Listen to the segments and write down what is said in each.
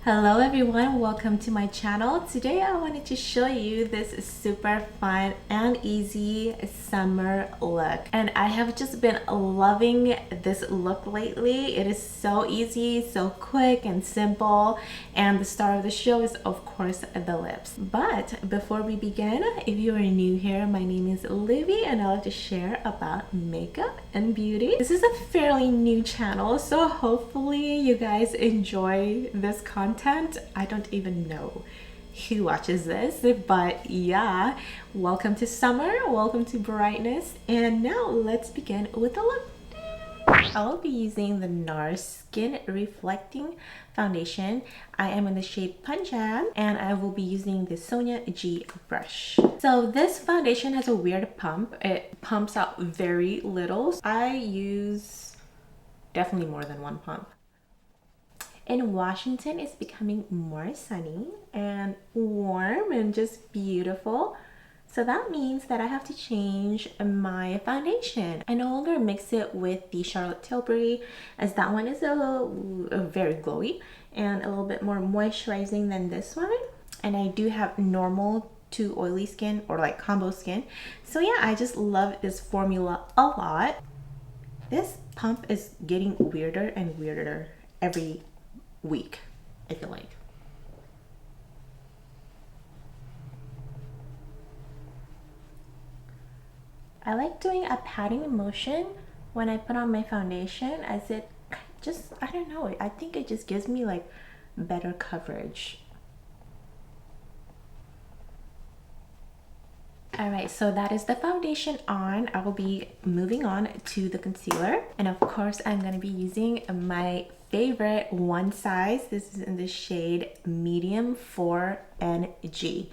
Hello everyone, welcome to my channel. Today I wanted to show you this super fun and easy summer look, and I have just been loving this look lately. It is so easy, so quick and simple, and the star of the show is of course the lips. But before we begin, if you are new here, my name is Livi and I like to share about makeup and beauty. This is a fairly new channel, so hopefully you guys enjoy this content. I don't even know who watches this, but yeah, welcome to summer, welcome to brightness, and now let's begin with the look. I'll be using the NARS Skin Reflecting Foundation. I am in the shade Punjab, and I will be using the Sonia G brush. So this foundation has a weird pump. It pumps out very little. I use definitely more than one pump. In Washington, it's becoming more sunny and warm and just beautiful. So that means that I have to change my foundation. I no longer mix it with the Charlotte Tilbury, as that one is a very glowy and a little bit more moisturizing than this one. And I do have normal to oily skin, or like combo skin. So yeah, I just love this formula a lot. This pump is getting weirder and weirder every week, I feel like. I like doing a patting motion when I put on my foundation, as it just, I don't know, I think it just gives me like better coverage. Alright, so that is the foundation on. I will be moving on to the concealer, and of course I'm going to be using my favorite one size. This is in the shade medium 4NG.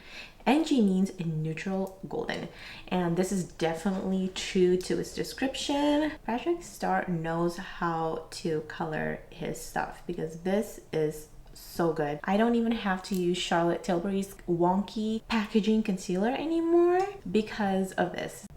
NG means neutral golden, and this is definitely true to its description. Patrick Star knows how to color his stuff, because this is so good. I don't even have to use Charlotte Tilbury's wonky packaging concealer anymore because of this.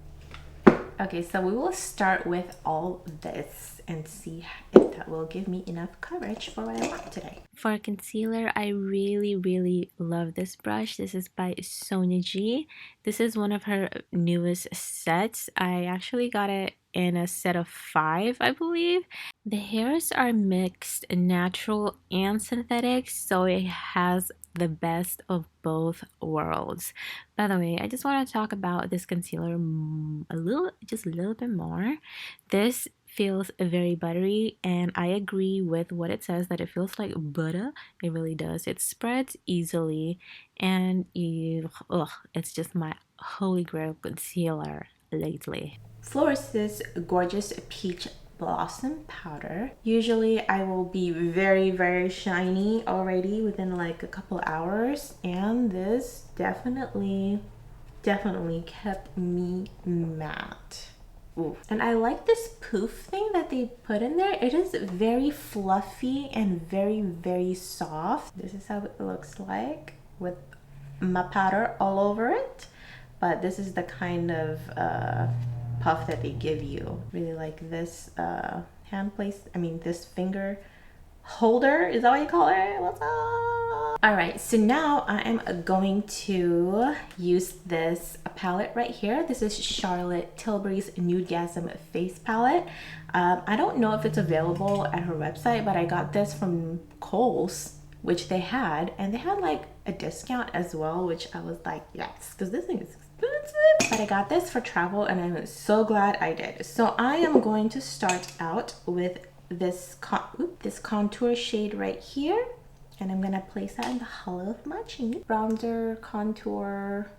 Okay, so we will start with all this and see if that will give me enough coverage for what I want today. For concealer, I really love this brush. This is by Sonia G. This is one of her newest sets. I actually got it in a set of 5, I believe. The hairs are mixed natural and synthetic, so it has the best of both worlds. By the way, I just want to talk about this concealer just a little bit more. This feels very buttery, and I agree with what it says, that it feels like butter. It really does. It spreads easily, and it's just my holy grail concealer lately. For this gorgeous peach blossom powder, usually I will be very shiny already within like a couple hours, and this definitely kept me matte. Ooh. And I like this poof thing that they put in there. It is very fluffy and very soft. This is how it looks like with my powder all over it, but this is the kind of puff that they give you. Really like this this finger holder, is that what you call it? What's up? All right, so now I am going to use this palette right here. This is Charlotte Tilbury's Nudegasm Face Palette. I don't know if it's available at her website, but I got this from Kohl's, which they had, and they had like a discount as well, which I was like, yes, because this thing is expensive. But I got this for travel, and I'm so glad I did. So I am going to start out with this contour shade right here, and I'm gonna place that in the hollow of my chin. Bronzer, contour.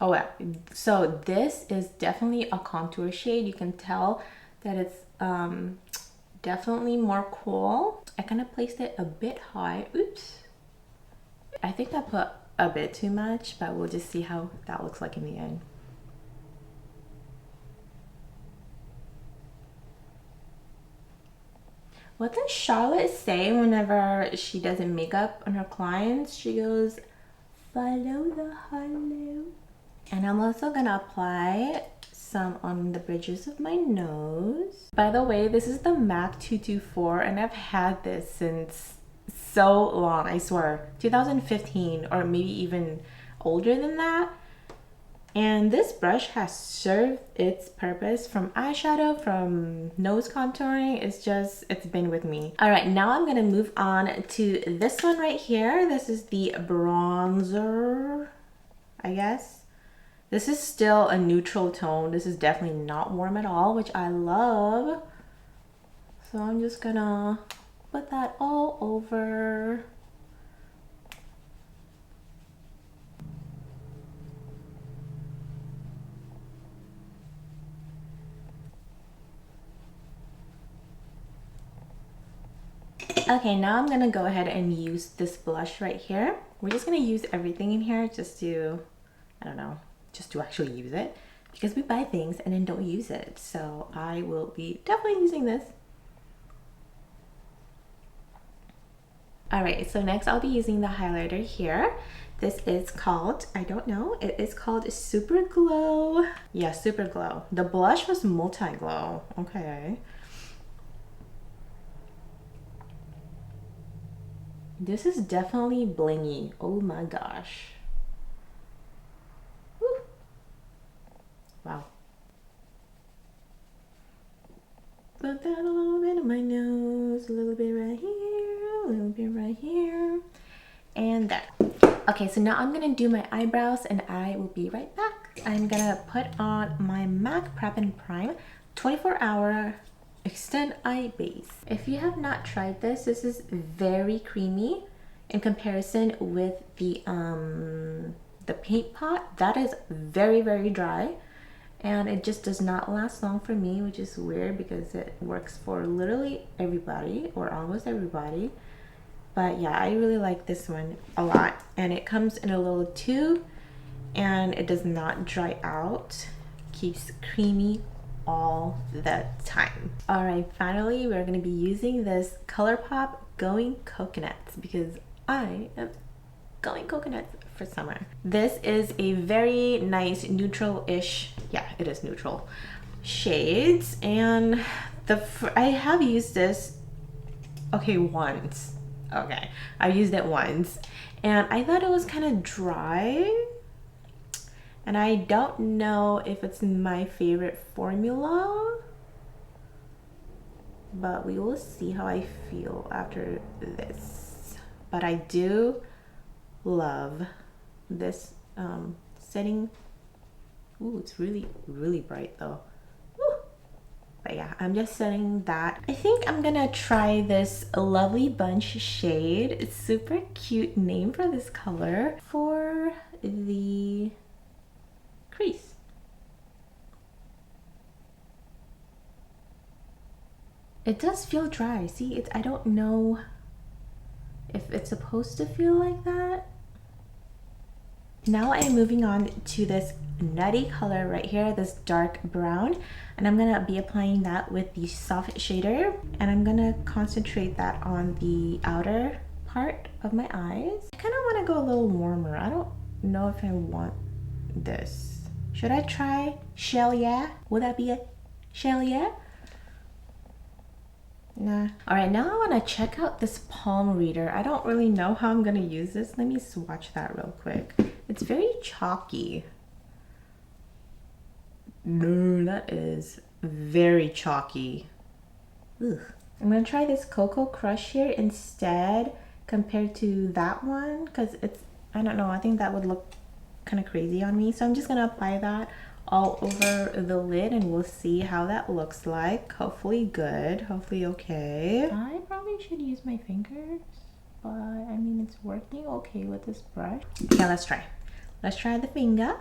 Oh yeah, so this is definitely a contour shade. You can tell that it's definitely more cool. I kind of placed it a bit high. Oops, I think I put a bit too much, but we'll just see how that looks like in the end. What does Charlotte say whenever she doesn't makeup on her clients? She goes, follow the hollow. And I'm also gonna apply some on the bridges of my nose. By the way, this is the MAC 224, and I've had this since so long, I swear. 2015 or maybe even older than that. And this brush has served its purpose from eyeshadow, from nose contouring. It's been with me. All right, now I'm gonna move on to this one right here. This is the bronzer, I guess. This is still a neutral tone. This is definitely not warm at all, which I love. So I'm just gonna put that all over. Okay, now I'm gonna go ahead and use this blush right here. We're just gonna use everything in here just to, I don't know, just to actually use it, because we buy things and then don't use it. So I will be definitely using this. All right, so next I'll be using the highlighter here. This is called, I don't know, it is called Super Glow. Yeah, Super Glow. The blush was Multi Glow. Okay. This is definitely blingy. Oh my gosh. Woo. Wow. Put that a little bit on my nose, a little bit right here, a little bit right here, and there. Okay, so now I'm gonna do my eyebrows and I will be right back. I'm gonna put on my MAC Prep and Prime 24-hour Extend Eye Base. If you have not tried this, this is very creamy in comparison with the paint pot. That is very, very dry. And it just does not last long for me, which is weird because it works for literally everybody or almost everybody. But yeah, I really like this one a lot. And it comes in a little tube and it does not dry out. Keeps creamy all the time. All right, finally, we're gonna be using this ColourPop Going Coconuts because I am going coconuts for summer. This is a very nice neutral-ish, yeah, it is neutral shades, and I have used this, okay, once. Okay, I used it once, and I thought it was kind of dry, and I don't know if it's my favorite formula, but we will see how I feel after this. But I do love this setting. Ooh, it's really, really bright though. Woo. But yeah, I'm just setting that. I think I'm gonna try this Lovely Bunch shade. It's super cute name for this color for the crease. It does feel dry. See, I don't know if it's supposed to feel like that. Now I am moving on to this nutty color right here, this dark brown, and I'm gonna be applying that with the soft shader, and I'm gonna concentrate that on the outer part of my eyes. I kind of want to go a little warmer. I don't know if I want this. Should I try Shell Yeah? Would that be a Shell Yeah? Nah. All right, now I want to check out this palm reader. I don't really know how I'm going to use this. Let me swatch that real quick. It's very chalky. No, that is very chalky. Ugh. I'm going to try this Cocoa Crush here instead compared to that one because it's, I don't know, I think that would look kind of crazy on me. So I'm just going to apply that all over the lid and we'll see how that looks like. Hopefully good, hopefully okay. I probably should use my fingers, but I mean it's working okay with this brush. Okay, let's try the finger.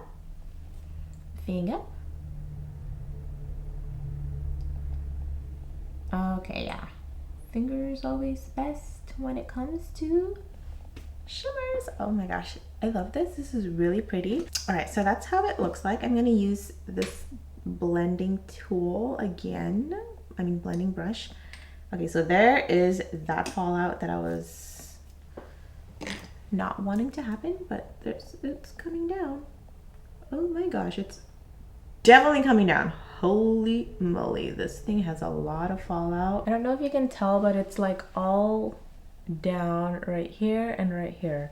Okay, yeah, finger is always best when it comes to shimmers. Oh my gosh, I love this. This is really pretty. All right, so that's how it looks like. I'm gonna use this blending tool again. I mean blending brush. Okay, so there is that fallout that I was not wanting to happen, but it's coming down. Oh my gosh, it's definitely coming down. Holy moly, this thing has a lot of fallout. I don't know if you can tell, but it's like all down right here and right here.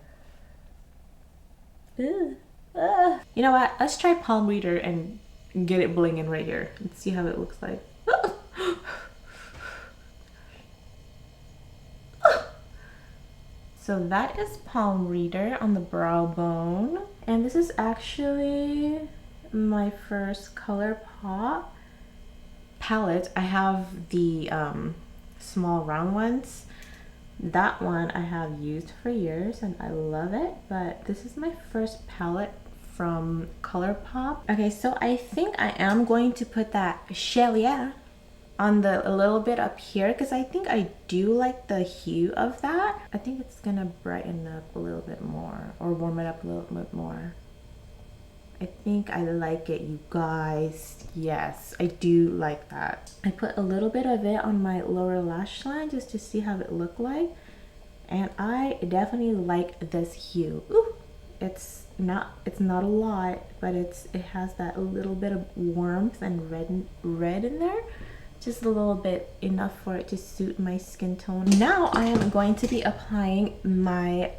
Ew. Ah. You know what? Let's try palm reader and get it blinging right here and see how it looks like. So that is palm reader on the brow bone. And this is actually my first ColourPop palette. I have the small round ones. That one I have used for years and I love it, but this is my first palette from ColourPop. Okay, so I think I am going to put that Chelia on a little bit up here because I think I do like the hue of that. I think it's gonna brighten up a little bit more or warm it up a little bit more. I think I like it, you guys. Yes, I do like that. I put a little bit of it on my lower lash line just to see how it looked like. And I definitely like this hue. Ooh, it's not a lot, but it has that little bit of warmth and red in there. Just a little bit, enough for it to suit my skin tone. Now I am going to be applying my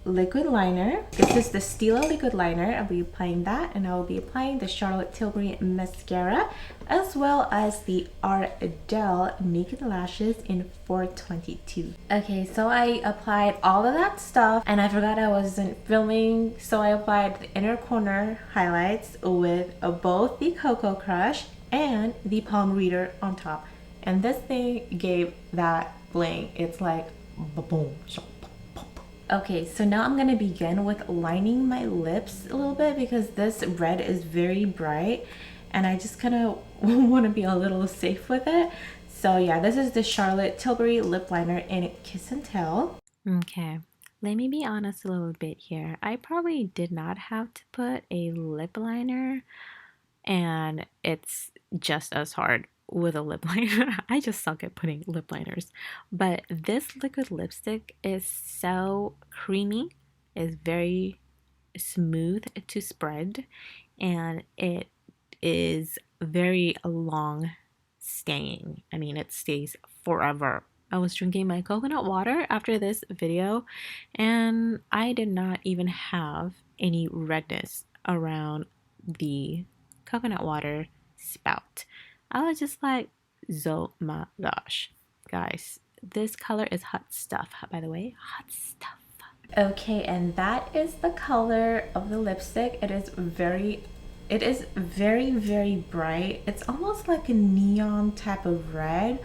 liquid liner. This is the Stila liquid liner. I'll be applying that, and I will be applying the Charlotte Tilbury mascara as well as the Ardell Naked Lashes in 422. Okay, so I applied all of that stuff and I forgot I wasn't filming, so I applied the inner corner highlights with both the Cocoa Crush and the palm reader on top, and this thing gave that bling. It's like boom. Okay, so now I'm gonna begin with lining my lips a little bit because this red is very bright and I just kind of want to be a little safe with it. So yeah, this is the Charlotte Tilbury lip liner in Kiss and Tell. Okay, let me be honest a little bit here. I probably did not have to put a lip liner, and it's just as hard with a lip liner. I just suck at putting lip liners. But this liquid lipstick is so creamy, it's very smooth to spread, and it is very long staying. I mean, it stays forever. I was drinking my coconut water after this video and I did not even have any redness around the coconut water spout. I was just like, oh my gosh, guys, this color is hot stuff, by the way, hot stuff. Okay, and that is the color of the lipstick. It is very, very bright. It's almost like a neon type of red.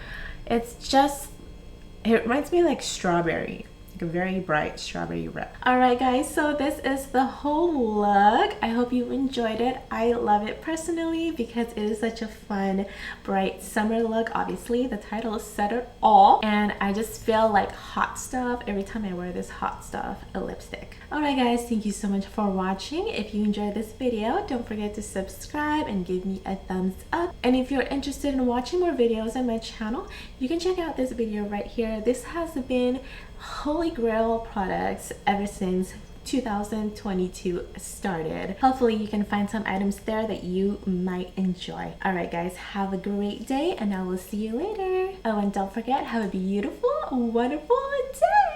It reminds me like strawberry, like a very bright strawberry red. All right guys, so this is the whole look. I hope you enjoyed it. I love it personally because it is such a fun, bright summer look. Obviously the title said it all, and I just feel like hot stuff every time I wear this hot stuff lipstick. All right guys, thank you so much for watching. If you enjoyed this video, don't forget to subscribe and give me a thumbs up. And if you're interested in watching more videos on my channel, you can check out this video right here. This has been Holy Grail products ever since 2022 started. Hopefully you can find some items there that you might enjoy. All right guys, have a great day and I will see you later. Oh, and don't forget, have a beautiful, wonderful day.